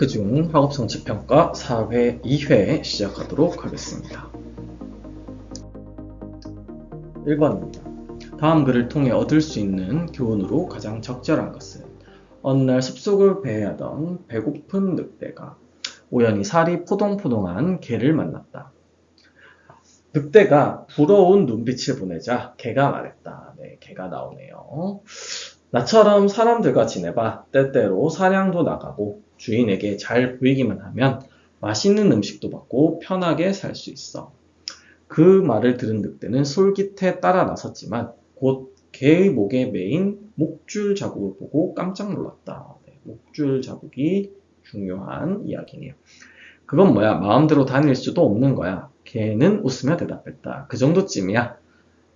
체크중 학업성취평가 4회 2회 시작하도록 하겠습니다. 1번입니다. 다음 글을 통해 얻을 수 있는 교훈으로 가장 적절한 것은 어느 날 숲속을 배회하던 배고픈 늑대가 우연히 살이 포동포동한 개를 만났다. 늑대가 부러운 눈빛을 보내자 개가 말했다. 네, 개가 나오네요. 나처럼 사람들과 지내봐. 때때로 사냥도 나가고 주인에게 잘 보이기만 하면 맛있는 음식도 받고 편하게 살 수 있어. 그 말을 들은 늑대는 솔깃해 따라 나섰지만 곧 개의 목에 매인 목줄 자국을 보고 깜짝 놀랐다. 네, 목줄 자국이 중요한 이야기네요. 그건 뭐야? 마음대로 다닐 수도 없는 거야. 개는 웃으며 대답했다. 그 정도쯤이야.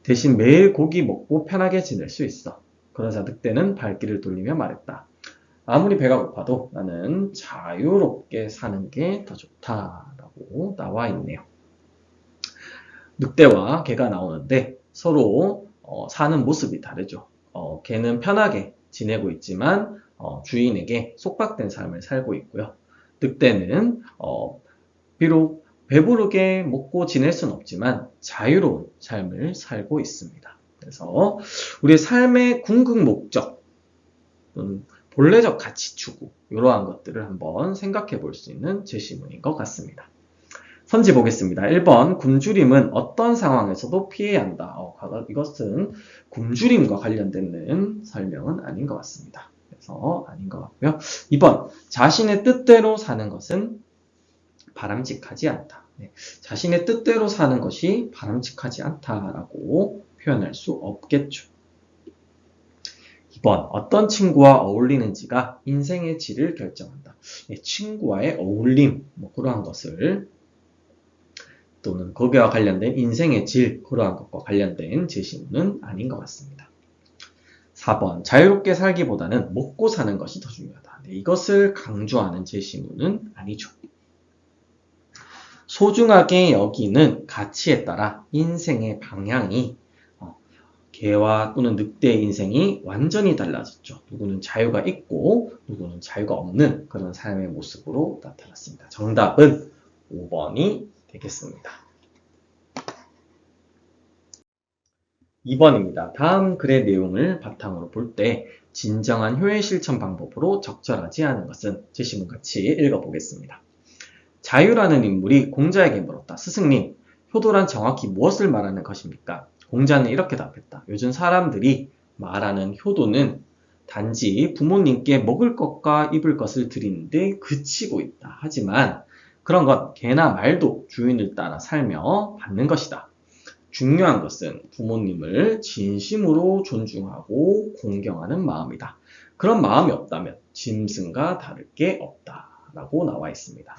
대신 매일 고기 먹고 편하게 지낼 수 있어. 그러자 늑대는 발길을 돌리며 말했다. 아무리 배가 고파도 나는 자유롭게 사는 게 더 좋다라고 나와 있네요. 늑대와 개가 나오는데 서로 사는 모습이 다르죠. 개는 편하게 지내고 있지만 주인에게 속박된 삶을 살고 있고요. 늑대는 비록 배부르게 먹고 지낼 수는 없지만 자유로운 삶을 살고 있습니다. 그래서 우리의 삶의 궁극 목적 또는 본래적 가치 추구 이러한 것들을 한번 생각해 볼 수 있는 제시문인 것 같습니다. 선지 보겠습니다. 1번 굶주림은 어떤 상황에서도 피해야 한다. 이것은 굶주림과 관련된 설명은 아닌 것 같습니다. 그래서 아닌 것 같고요. 2번 자신의 뜻대로 사는 것은 바람직하지 않다. 네, 자신의 뜻대로 사는 것이 바람직하지 않다라고 표현할 수 없겠죠. 2번 어떤 친구와 어울리는지가 인생의 질을 결정한다. 네, 친구와의 어울림 그러한 것을 또는 거기와 관련된 인생의 질 그러한 것과 관련된 제시문은 아닌 것 같습니다. 4번 자유롭게 살기보다는 먹고 사는 것이 더 중요하다. 네, 이것을 강조하는 제시문은 아니죠. 소중하게 여기는 가치에 따라 인생의 방향이 개와 또는 늑대의 인생이 완전히 달라졌죠. 누구는 자유가 있고 누구는 자유가 없는 그런 삶의 모습으로 나타났습니다. 정답은 5번이 되겠습니다. 2번입니다. 다음 글의 내용을 바탕으로 볼 때 진정한 효의 실천 방법으로 적절하지 않은 것은 제시문 같이 읽어보겠습니다. 자유라는 인물이 공자에게 물었다. 스승님, 효도란 정확히 무엇을 말하는 것입니까? 공자는 이렇게 답했다. 요즘 사람들이 말하는 효도는 단지 부모님께 먹을 것과 입을 것을 드리는데 그치고 있다. 하지만 그런 것 개나 말도 주인을 따라 살며 받는 것이다. 중요한 것은 부모님을 진심으로 존중하고 공경하는 마음이다. 그런 마음이 없다면 짐승과 다를 게 없다라고 나와 있습니다.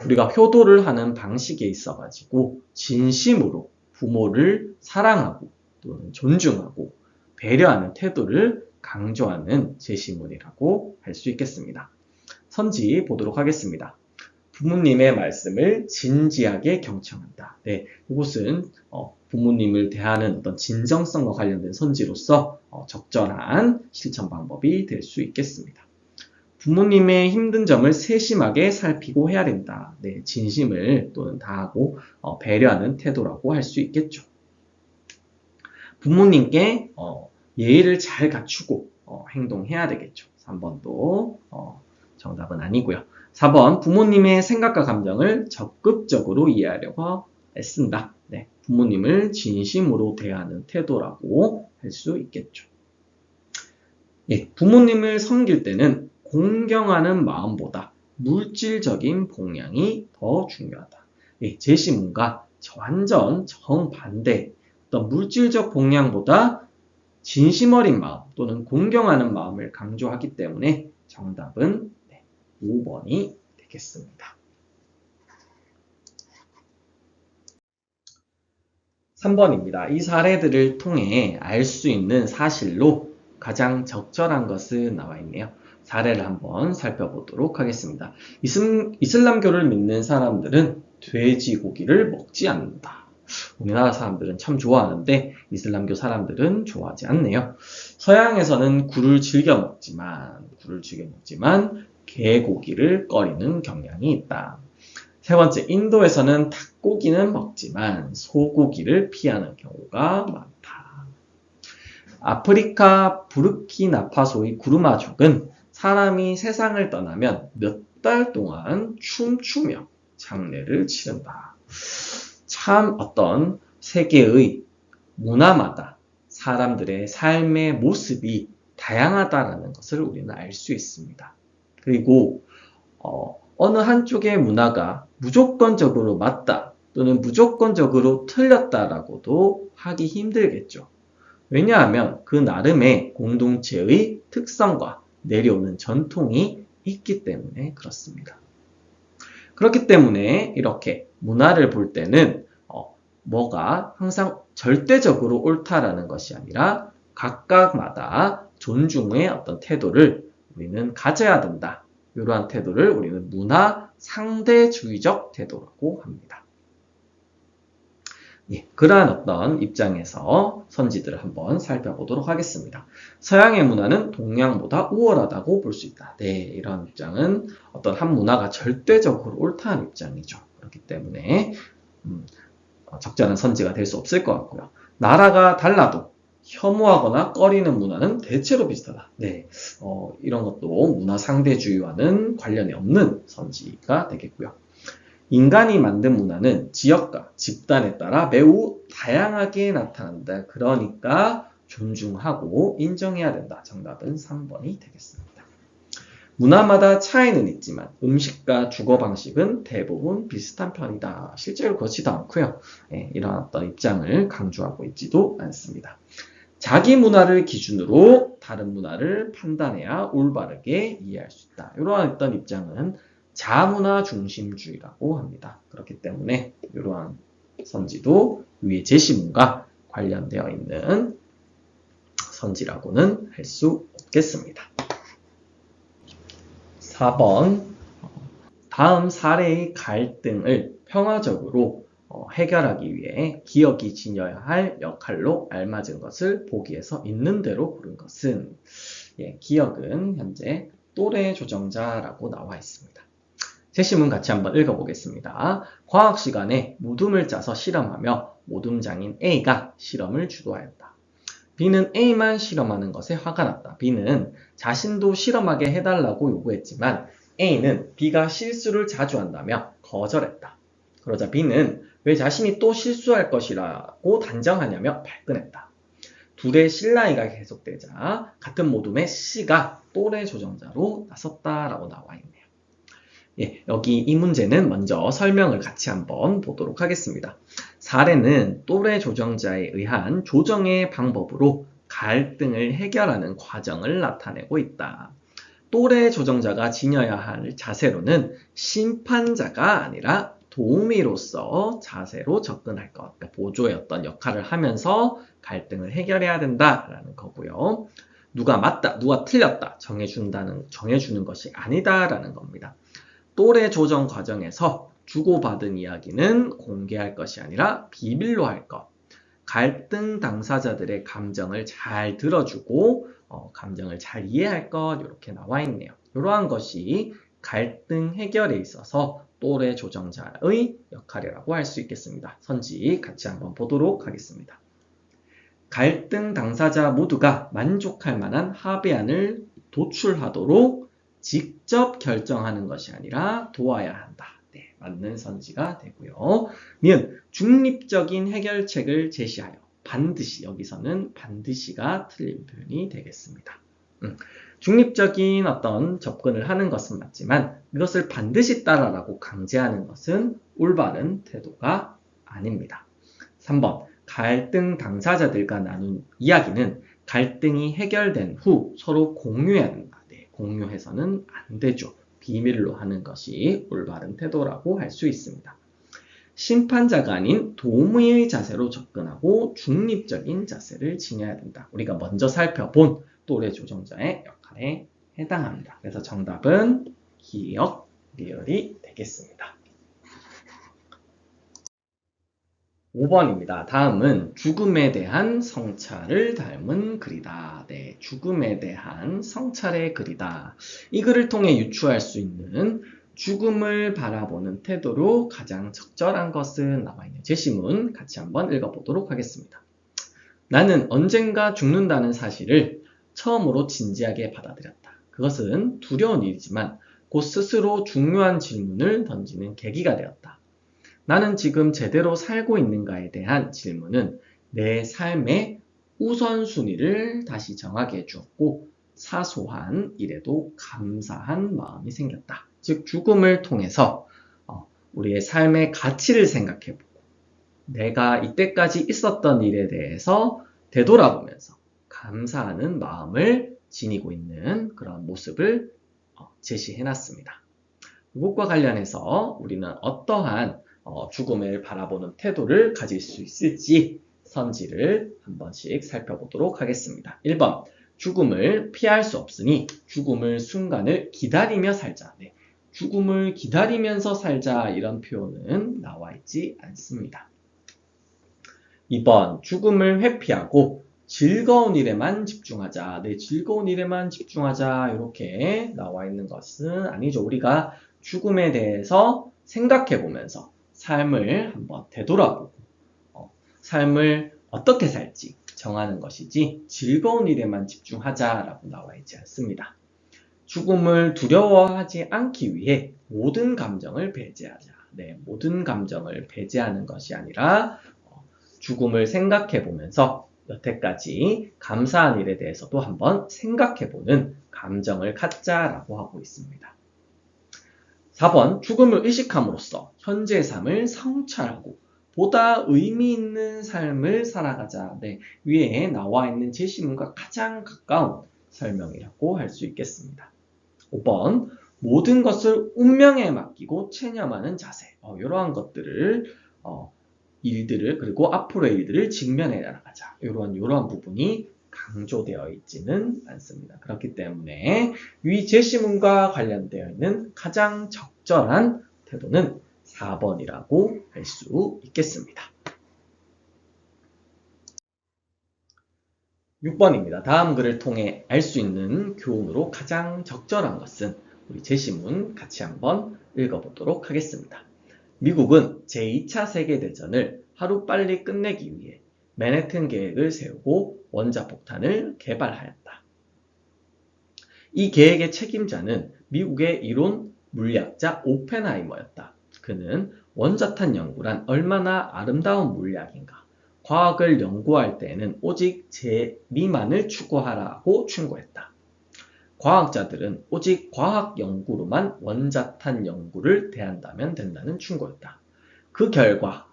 우리가 효도를 하는 방식에 있어가지고 진심으로 부모를 사랑하고 또는 존중하고 배려하는 태도를 강조하는 제시문이라고 할 수 있겠습니다. 선지 보도록 하겠습니다. 부모님의 말씀을 진지하게 경청한다. 네, 이것은 부모님을 대하는 어떤 진정성과 관련된 선지로서 적절한 실천 방법이 될 수 있겠습니다. 부모님의 힘든 점을 세심하게 살피고 해야 된다. 네, 진심을 또는 다하고 배려하는 태도라고 할 수 있겠죠. 부모님께 예의를 잘 갖추고 행동해야 되겠죠. 3번도 정답은 아니고요. 4번 부모님의 생각과 감정을 적극적으로 이해하려고 애쓴다. 네, 부모님을 진심으로 대하는 태도라고 할 수 있겠죠. 예, 부모님을 섬길 때는 공경하는 마음보다 물질적인 봉양이 더 중요하다. 예, 제시문과 완전 정반대 어떤 물질적 봉양보다 진심 어린 마음 또는 공경하는 마음을 강조하기 때문에 정답은 5번이 되겠습니다. 3번입니다. 이 사례들을 통해 알 수 있는 사실로 가장 적절한 것은 나와 있네요. 사례를 한번 살펴보도록 하겠습니다. 이슬람교를 믿는 사람들은 돼지고기를 먹지 않는다. 우리나라 사람들은 참 좋아하는데 이슬람교 사람들은 좋아하지 않네요. 서양에서는 굴을 즐겨 먹지만 개고기를 꺼리는 경향이 있다. 세 번째, 인도에서는 닭고기는 먹지만 소고기를 피하는 경우가 많다. 아프리카 부르키나파소의 구르마족은 사람이 세상을 떠나면 몇 달 동안 춤추며 장례를 치른다. 참 어떤 세계의 문화마다 사람들의 삶의 모습이 다양하다라는 것을 우리는 알 수 있습니다. 그리고 어느 한쪽의 문화가 무조건적으로 맞다 또는 무조건적으로 틀렸다라고도 하기 힘들겠죠. 왜냐하면 그 나름의 공동체의 특성과 내려오는 전통이 있기 때문에 그렇습니다. 그렇기 때문에 이렇게 문화를 볼 때는 뭐가 항상 절대적으로 옳다라는 것이 아니라 각각마다 존중의 어떤 태도를 우리는 가져야 된다. 이러한 태도를 우리는 문화 상대주의적 태도라고 합니다. 예, 그러한 어떤 입장에서 선지들을 한번 살펴보도록 하겠습니다. 서양의 문화는 동양보다 우월하다고 볼 수 있다. 네, 이러한 입장은 어떤 한 문화가 절대적으로 옳다는 입장이죠. 그렇기 때문에 적절한 선지가 될 수 없을 것 같고요. 나라가 달라도 혐오하거나 꺼리는 문화는 대체로 비슷하다. 네, 이런 것도 문화 상대주의와는 관련이 없는 선지가 되겠고요. 인간이 만든 문화는 지역과 집단에 따라 매우 다양하게 나타난다. 그러니까 존중하고 인정해야 된다. 정답은 3번이 되겠습니다. 문화마다 차이는 있지만 음식과 주거 방식은 대부분 비슷한 편이다. 실제로 그렇지도 않고요. 이런 어떤 입장을 강조하고 있지도 않습니다. 자기 문화를 기준으로 다른 문화를 판단해야 올바르게 이해할 수 있다. 이러한 어떤 입장은 자문화 중심주의라고 합니다. 그렇기 때문에 이러한 선지도 위의 제시문과 관련되어 있는 선지라고는 할 수 없겠습니다. 4번, 다음 사례의 갈등을 평화적으로 해결하기 위해 기억이 지녀야 할 역할로 알맞은 것을 보기에서 있는 대로 고른 것은, 기억은 현재 또래 조정자라고 나와 있습니다. 제시문 같이 한번 읽어보겠습니다. 과학 시간에 모둠을 짜서 실험하며 모둠장인 A가 실험을 주도하였다. B는 A만 실험하는 것에 화가 났다. B는 자신도 실험하게 해달라고 요구했지만 A는 B가 실수를 자주 한다며 거절했다. 그러자 B는 왜 자신이 또 실수할 것이라고 단정하냐며 발끈했다. 둘의 실랑이가 계속되자 같은 모둠의 C가 또래 조정자로 나섰다라고 나와 있네요. 여기 이 문제는 먼저 설명을 같이 한번 보도록 하겠습니다. 사례는 또래 조정자에 의한 조정의 방법으로 갈등을 해결하는 과정을 나타내고 있다. 또래 조정자가 지녀야 할 자세로는 심판자가 아니라 도우미로서 자세로 접근할 것, 그러니까 보조의 어떤 역할을 하면서 갈등을 해결해야 된다라는 거고요. 누가 맞다, 누가 틀렸다 정해주는 것이 아니다라는 겁니다. 또래 조정 과정에서 주고받은 이야기는 공개할 것이 아니라 비밀로 할 것. 갈등 당사자들의 감정을 잘 들어주고 감정을 잘 이해할 것 이렇게 나와 있네요. 이러한 것이 갈등 해결에 있어서 또래 조정자의 역할이라고 할 수 있겠습니다. 선지 같이 한번 보도록 하겠습니다. 갈등 당사자 모두가 만족할 만한 합의안을 도출하도록 직접 결정하는 것이 아니라 도와야 한다. 네, 맞는 선지가 되고요. 니은 중립적인 해결책을 제시하여 반드시, 여기서는 반드시가 틀린 표현이 되겠습니다. 중립적인 어떤 접근을 하는 것은 맞지만 이것을 반드시 따라라고 강제하는 것은 올바른 태도가 아닙니다. 3번, 갈등 당사자들과 나눈 이야기는 갈등이 해결된 후 서로 공유해야 된다. 공유해서는 안 되죠. 비밀로 하는 것이 올바른 태도라고 할 수 있습니다. 심판자가 아닌 도우미의 자세로 접근하고 중립적인 자세를 지녀야 된다. 우리가 먼저 살펴본 또래 조정자의 역할에 해당합니다. 그래서 정답은 기억, 리얼이 되겠습니다. 5번입니다. 다음은 죽음에 대한 성찰을 닮은 글이다. 네, 죽음에 대한 성찰의 글이다. 이 글을 통해 유추할 수 있는 죽음을 바라보는 태도로 가장 적절한 것은 나와 있는 제시문 같이 한번 읽어보도록 하겠습니다. 나는 언젠가 죽는다는 사실을 처음으로 진지하게 받아들였다. 그것은 두려운 일이지만 곧 스스로 중요한 질문을 던지는 계기가 되었다. 나는 지금 제대로 살고 있는가에 대한 질문은 내 삶의 우선순위를 다시 정하게 해주었고 사소한 일에도 감사한 마음이 생겼다. 즉 죽음을 통해서 우리의 삶의 가치를 생각해보고 내가 이때까지 있었던 일에 대해서 되돌아보면서 감사하는 마음을 지니고 있는 그런 모습을 제시해놨습니다. 이것과 관련해서 우리는 어떠한 죽음을 바라보는 태도를 가질 수 있을지 선지를 한 번씩 살펴보도록 하겠습니다. 1번, 죽음을 피할 수 없으니 죽음을 순간을 기다리며 살자. 네, 죽음을 기다리면서 살자 이런 표현은 나와 있지 않습니다. 2번, 죽음을 회피하고 즐거운 일에만 집중하자. 네, 즐거운 일에만 집중하자 이렇게 나와 있는 것은 아니죠. 우리가 죽음에 대해서 생각해보면서 삶을 한번 되돌아보고 삶을 어떻게 살지 정하는 것이지 즐거운 일에만 집중하자라고 나와 있지 않습니다. 죽음을 두려워하지 않기 위해 모든 감정을 배제하자. 네, 모든 감정을 배제하는 것이 아니라 죽음을 생각해보면서 여태까지 감사한 일에 대해서도 한번 생각해보는 감정을 갖자라고 하고 있습니다. 4번, 죽음을 의식함으로써 현재의 삶을 성찰하고 보다 의미 있는 삶을 살아가자. 네, 위에 나와 있는 제시문과 가장 가까운 설명이라고 할 수 있겠습니다. 5번, 모든 것을 운명에 맡기고 체념하는 자세. 이러한 것들을 일들을 그리고 앞으로의 일들을 직면해 나가자. 이러한 부분이 강조되어 있지는 않습니다. 그렇기 때문에 위 제시문과 관련되어 있는 가장 적절한 태도는 4번이라고 할 수 있겠습니다. 6번입니다. 다음 글을 통해 알 수 있는 교훈으로 가장 적절한 것은 우리 제시문 같이 한번 읽어보도록 하겠습니다. 미국은 제2차 세계대전을 하루빨리 끝내기 위해 맨해튼 계획을 세우고 원자폭탄을 개발하였다. 이 계획의 책임자는 미국의 이론 물리학자 오펜하이머였다. 그는 원자탄 연구란 얼마나 아름다운 물리학인가. 과학을 연구할 때에는 오직 재미만을 추구하라고 충고했다. 과학자들은 오직 과학 연구로만 원자탄 연구를 대한다면 된다는 충고였다. 그 결과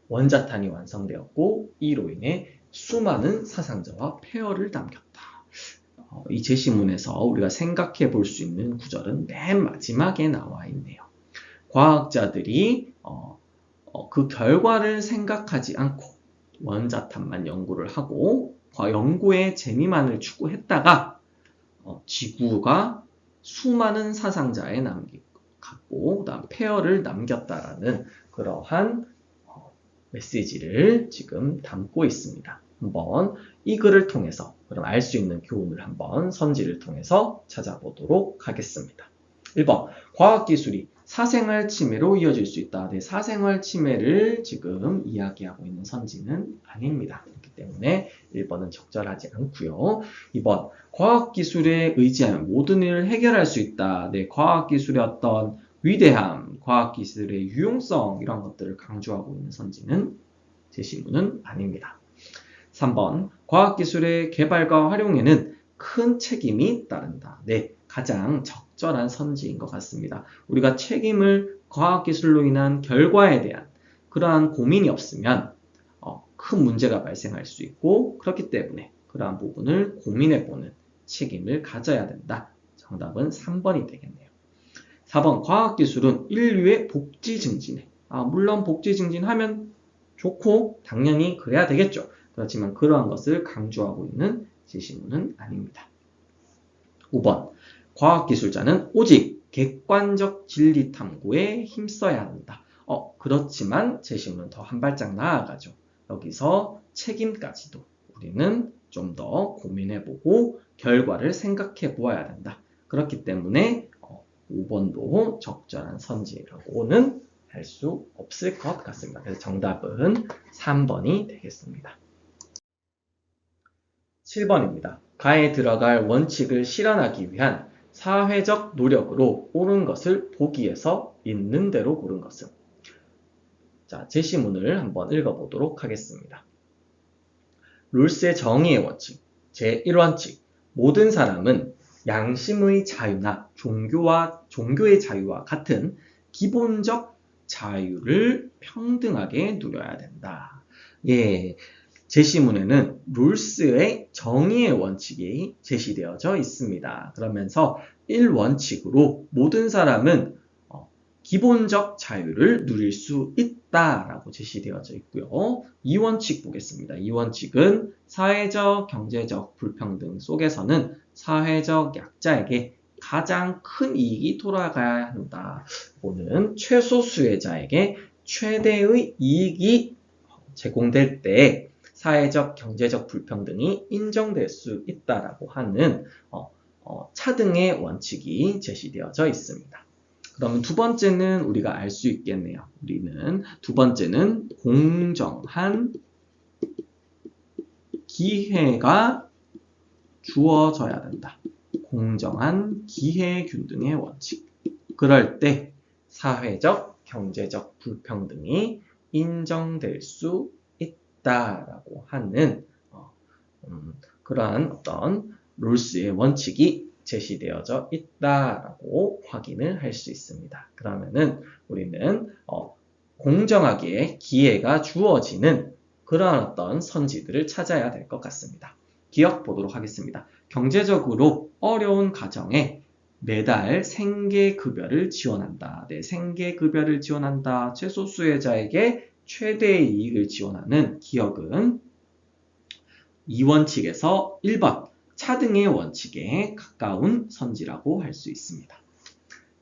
원자탄이 완성되었고 이로 인해 수많은 사상자와 폐허를 남겼다. 이 제시문에서 우리가 생각해 볼 수 있는 구절은 맨 마지막에 나와 있네요. 과학자들이 그 결과를 생각하지 않고 원자탄만 연구를 하고 연구의 재미만을 추구했다가 지구가 수많은 사상자에 갖고 그다음 폐허를 남겼다라는 그러한 메시지를 지금 담고 있습니다. 한번 이 글을 통해서 그럼 알 수 있는 교훈을 한번 선지를 통해서 찾아보도록 하겠습니다. 1번, 과학기술이 사생활 침해로 이어질 수 있다. 네, 사생활 침해를 지금 이야기하고 있는 선지는 아닙니다. 그렇기 때문에 1번은 적절하지 않고요. 2번, 과학기술에 의지하여 모든 일을 해결할 수 있다. 네, 과학기술의 어떤 위대함, 과학기술의 유용성 이런 것들을 강조하고 있는 선지는 제시문은 아닙니다. 3번, 과학기술의 개발과 활용에는 큰 책임이 따른다. 네, 가장 적절한 선지인 것 같습니다. 우리가 책임을 과학기술로 인한 결과에 대한 그러한 고민이 없으면 큰 문제가 발생할 수 있고 그렇기 때문에 그러한 부분을 고민해보는 책임을 가져야 된다. 정답은 3번이 되겠네요. 4번, 과학기술은 인류의 복지 증진에 물론 복지 증진하면 좋고 당연히 그래야 되겠죠. 그렇지만 그러한 것을 강조하고 있는 제시문은 아닙니다. 5번, 과학기술자는 오직 객관적 진리 탐구에 힘써야 한다. 그렇지만 제시문은 더 한 발짝 나아가죠. 여기서 책임까지도 우리는 좀 더 고민해보고 결과를 생각해 보아야 된다. 그렇기 때문에 5번도 적절한 선지라고는 할 수 없을 것 같습니다. 그래서 정답은 3번이 되겠습니다. 7번입니다. 가에 들어갈 원칙을 실현하기 위한 사회적 노력으로 옳은 것을 보기에서 있는 대로 고른 것은? 자, 제시문을 한번 읽어보도록 하겠습니다. 룰스의 정의의 원칙, 제1원칙, 모든 사람은 양심의 자유나 종교의 자유와 같은 기본적 자유를 평등하게 누려야 된다. 예, 제시문에는 룰스의 정의의 원칙이 제시되어져 있습니다. 그러면서 1원칙으로 모든 사람은 기본적 자유를 누릴 수 있다라고 제시되어져 있고요. 2원칙 보겠습니다. 2원칙은 사회적, 경제적 불평등 속에서는 사회적 약자에게 가장 큰 이익이 돌아가야 한다. 또는 최소 수혜자에게 최대의 이익이 제공될 때 사회적, 경제적 불평등이 인정될 수 있다라고 하는 차등의 원칙이 제시되어져 있습니다. 그러면 두 번째는 우리가 알 수 있겠네요. 우리는 두 번째는 공정한 기회가 주어져야 된다. 공정한 기회균등의 원칙. 그럴 때 사회적, 경제적 불평등이 인정될 수 있다라고 하는 그러한 어떤 룰스의 원칙이 제시되어져 있다라고 확인을 할 수 있습니다. 그러면은 우리는 공정하게 기회가 주어지는 그러한 어떤 선지들을 찾아야 될 것 같습니다. 기억 보도록 하겠습니다. 경제적으로 어려운 가정에 매달 생계급여를 지원한다. 네, 생계급여를 지원한다. 최소 수혜자에게 최대의 이익을 지원하는 기억은 2원칙에서 1번 차등의 원칙에 가까운 선지라고 할 수 있습니다.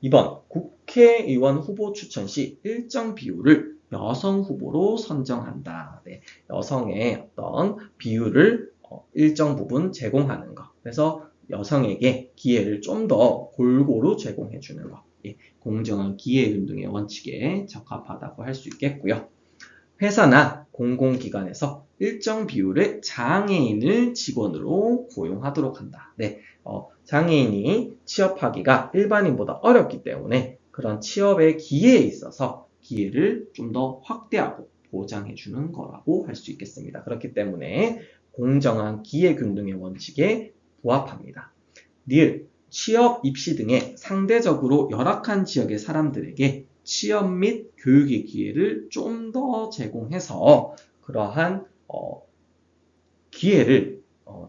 2번 국회의원 후보 추천 시 일정 비율을 여성 후보로 선정한다. 네, 여성의 어떤 비율을 일정 부분 제공하는 것. 그래서 여성에게 기회를 좀 더 골고루 제공해 주는 것. 예, 공정한 기회균등의 원칙에 적합하다고 할 수 있겠고요. 회사나 공공기관에서 일정 비율의 장애인을 직원으로 고용하도록 한다. 네, 장애인이 취업하기가 일반인보다 어렵기 때문에 그런 취업의 기회에 있어서 기회를 좀 더 확대하고 보장해주는 거라고 할 수 있겠습니다. 그렇기 때문에 공정한 기회균등의 원칙에 부합합니다. 니을, 취업, 입시 등의 상대적으로 열악한 지역의 사람들에게 취업 및 교육의 기회를 좀 더 제공해서 그러한 기회를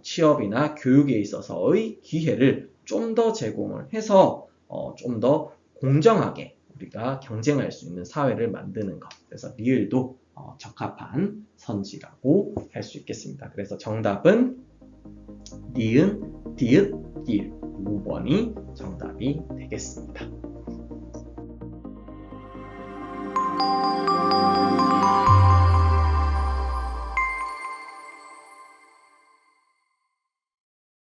취업이나 교육에 있어서의 기회를 좀 더 제공을 해서 좀 더 공정하게 우리가 경쟁할 수 있는 사회를 만드는 것. 그래서 리을도 적합한 선지라고 할 수 있겠습니다. 그래서 정답은 니은, 디귿, 리을 5번이 정답이 되겠습니다.